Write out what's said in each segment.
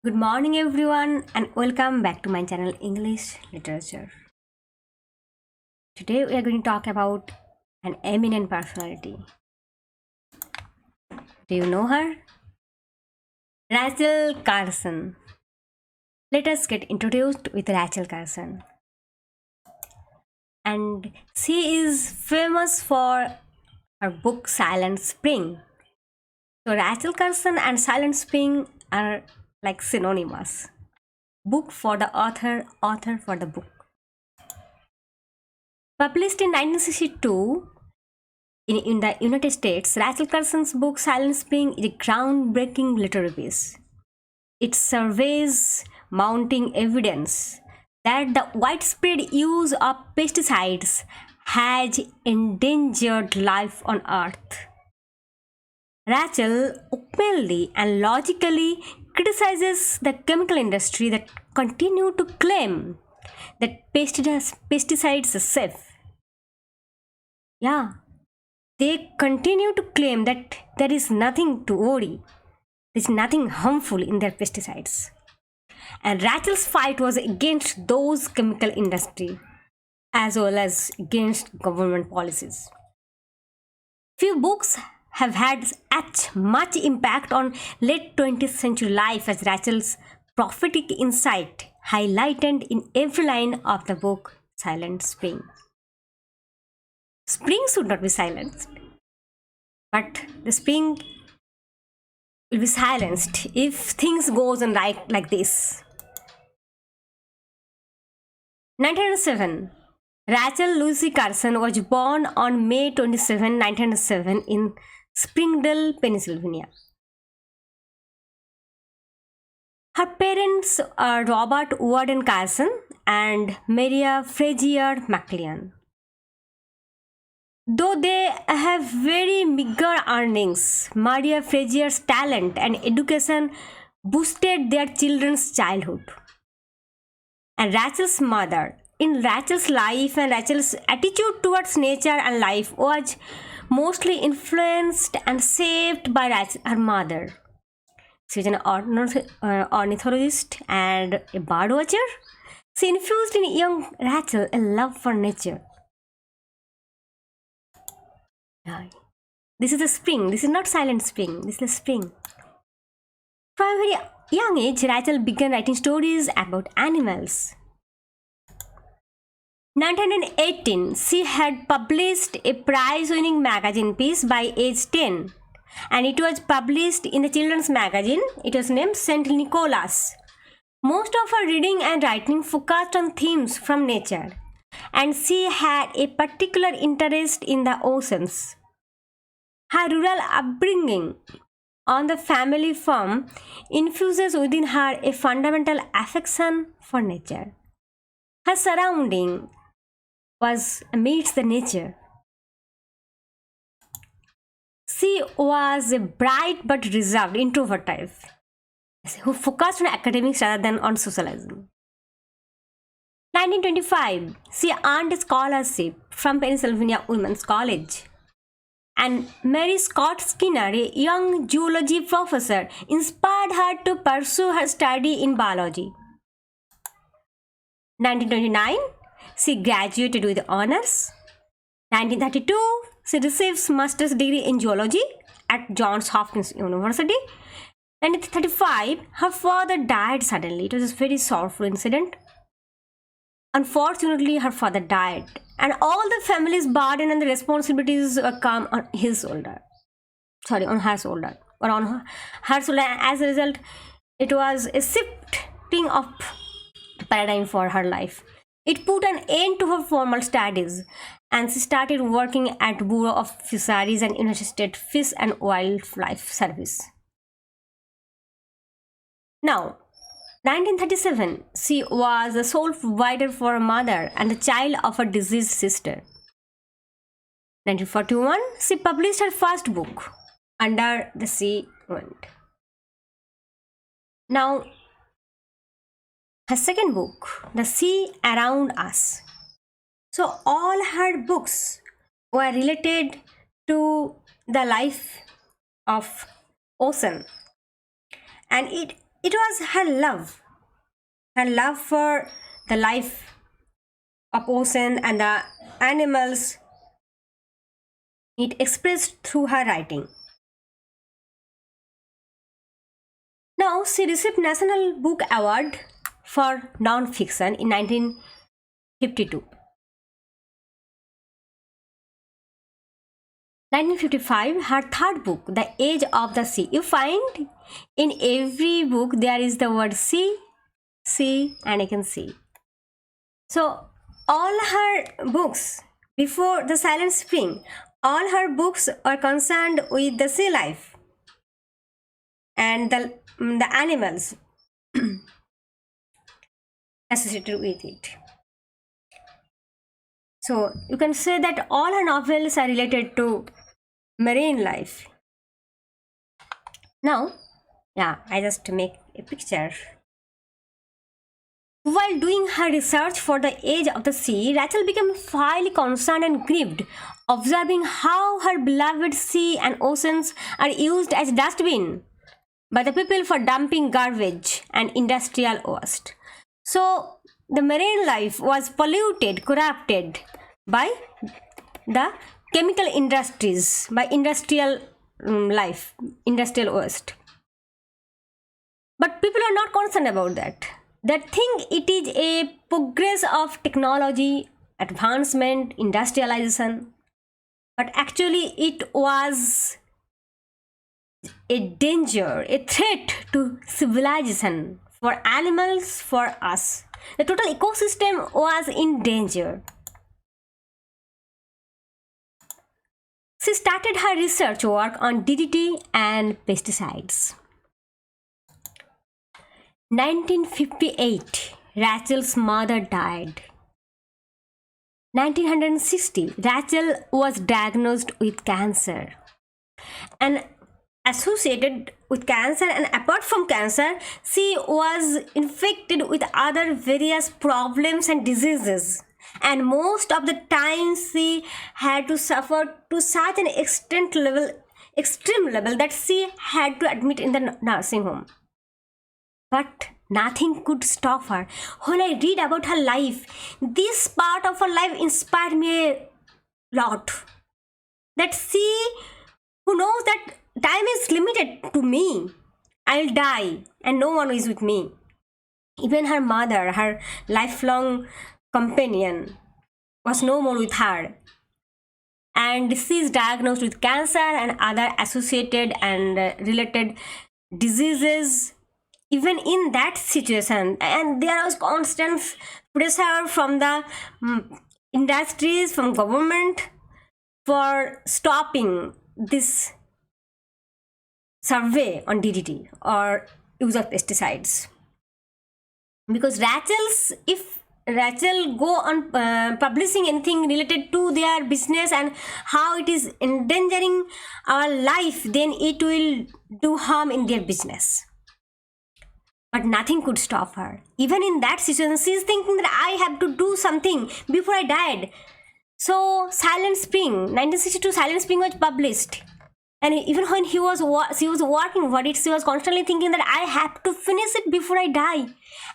Good morning, everyone, and welcome back to my channel English Literature. Today, we are going to talk about an eminent personality. Do you know her? Rachel Carson. Let us get introduced with Rachel Carson. And she is famous for her book Silent Spring. So, Rachel Carson and Silent Spring are like synonymous. Book for the author, author for the book. Published in 1962 in the United States, Rachel Carson's book Silent Spring is a groundbreaking literary piece. It surveys mounting evidence that the widespread use of pesticides has endangered life on Earth. Rachel openly and logically criticizes the chemical industry that continue to claim that pesticides are safe. Yeah, they continue to claim that there is nothing to worry, there's nothing harmful in their pesticides. And Rachel's fight was against those chemical industry as well as against government policies. Few books have had as much impact on late 20th century life as Rachel's prophetic insight highlighted in every line of the book Silent Spring. Spring should not be silenced, but the spring will be silenced if things goes on like this. 1907. Rachel Lucy Carson was born on May 27, 1907 in Springdale, Pennsylvania. Her parents are Robert Warden Carson and Maria Frazier McLean. Though they have very meager earnings, Maria Frazier's talent and education boosted their children's childhood. And Rachel's mother, in Rachel's life and Rachel's attitude towards nature and life was mostly influenced and shaped by her mother. She was an ornithologist and a birdwatcher. She infused in young Rachel a love for nature. This is a spring. This is not Silent Spring. This is a spring. From a very young age, Rachel began writing stories about animals. 1918, she had published a prize-winning magazine piece by age 10, and it was published in the children's magazine. It was named St. Nicholas. Most of her reading and writing focused on themes from nature, and she had a particular interest in the oceans. Her rural upbringing on the family farm infuses within her a fundamental affection for nature. Her surrounding was amidst the nature. She was a bright but reserved introvert type who focused on academics rather than on socializing. 1925, she earned a scholarship from Pennsylvania Women's College. And Mary Scott Skinner, a young zoology professor, inspired her to pursue her study in biology. 1929, she graduated with honors. 1932, she receives master's degree in zoology at Johns Hopkins University. 1935, her father died suddenly. It was a very sorrowful incident. Unfortunately, her father died, and all the family's burden and the responsibilities come on his shoulder. On her shoulder, or on her shoulder. As a result, it was a shifting of paradigm for her life. It put an end to her formal studies, and she started working at Bureau of Fisheries and United States Fish and Wildlife Service. Now, 1937, she was the sole provider for a mother and the child of her deceased sister. 1941, she published her first book, Under the Sea Wind. Now, her second book, The Sea Around Us. So, all her books were related to the life of ocean, and it it was her love for the life of ocean and the animals. It expressed through her writing. Now, she received National Book Award for non-fiction in 1952. 1955, her third book, The Age of the Sea. You find in every book there is the word sea, and I can see. So, all her books before The Silent Spring, all her books are concerned with the sea life and the animals associated with it. So you can say that all her novels are related to marine life. Now, I just make a picture. While doing her research for The Age of the Sea, Rachel became highly concerned and grieved, observing how her beloved sea and oceans are used as dustbin by the people for dumping garbage and industrial waste. So the marine life was polluted, corrupted by the chemical industries, by industrial life, industrial waste. But people are not concerned about that. They think it is a progress of technology, advancement, industrialization. But actually it was a danger, a threat to civilization, for animals, for us. The total ecosystem was in danger. She started her research work on DDT and pesticides. 1958, Rachel's mother died. 1960, Rachel was diagnosed with cancer. And associated with cancer, and apart from cancer, she was infected with other various problems and diseases. And most of the time she had to suffer to such an extreme level that she had to admit in the nursing home. But nothing could stop her. When I read about her life, this part of her life inspired me a lot. That she, who knows that time is limited to me, I'll die and no one is with me. Even her mother, her lifelong companion, was no more with her. And she is diagnosed with cancer and other associated and related diseases. Even in that situation, and there was constant pressure from the industries, from government, for stopping this survey on DDT or use of pesticides. Because if Rachel go on publishing anything related to their business and how it is endangering our life, then it will do harm in their business. But nothing could stop her. Even in that situation, she is thinking that I have to do something before I died. So Silent Spring, 1962, Silent Spring was published. And even when she was working for it, she was constantly thinking that I have to finish it before I die.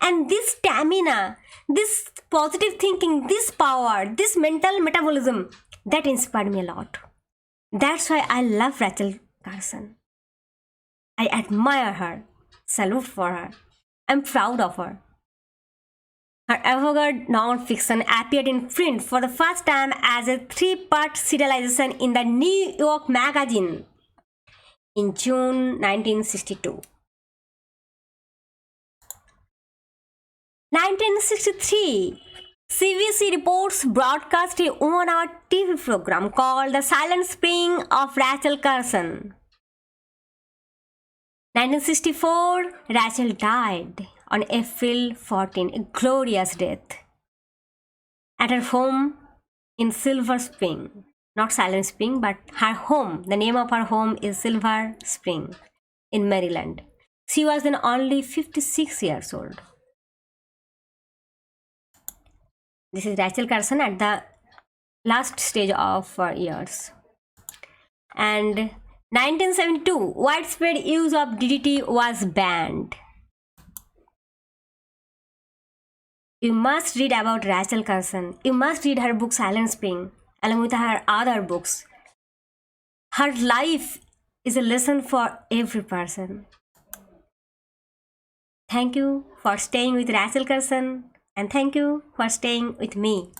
And this stamina, this positive thinking, this power, this mental metabolism, that inspired me a lot. That's why I love Rachel Carson. I admire her, salute for her. I'm proud of her. Her avant-garde non-fiction appeared in print for the first time as a 3-part serialization in the New York Magazine in June 1962. 1963, CBC Reports broadcast a 1-hour TV program called The Silent Spring of Rachel Carson. 1964, Rachel died on April 14, a glorious death, at her home in Silver Spring. Not Silent Spring, but her home. The name of her home is Silver Spring in Maryland. She was then only 56 years old. This is Rachel Carson at the last stage of her years. And 1972, widespread use of DDT was banned. You must read about Rachel Carson. You must read her book Silent Spring along with her other books. Her life is a lesson for every person. Thank you for staying with Rachel Carson and thank you for staying with me.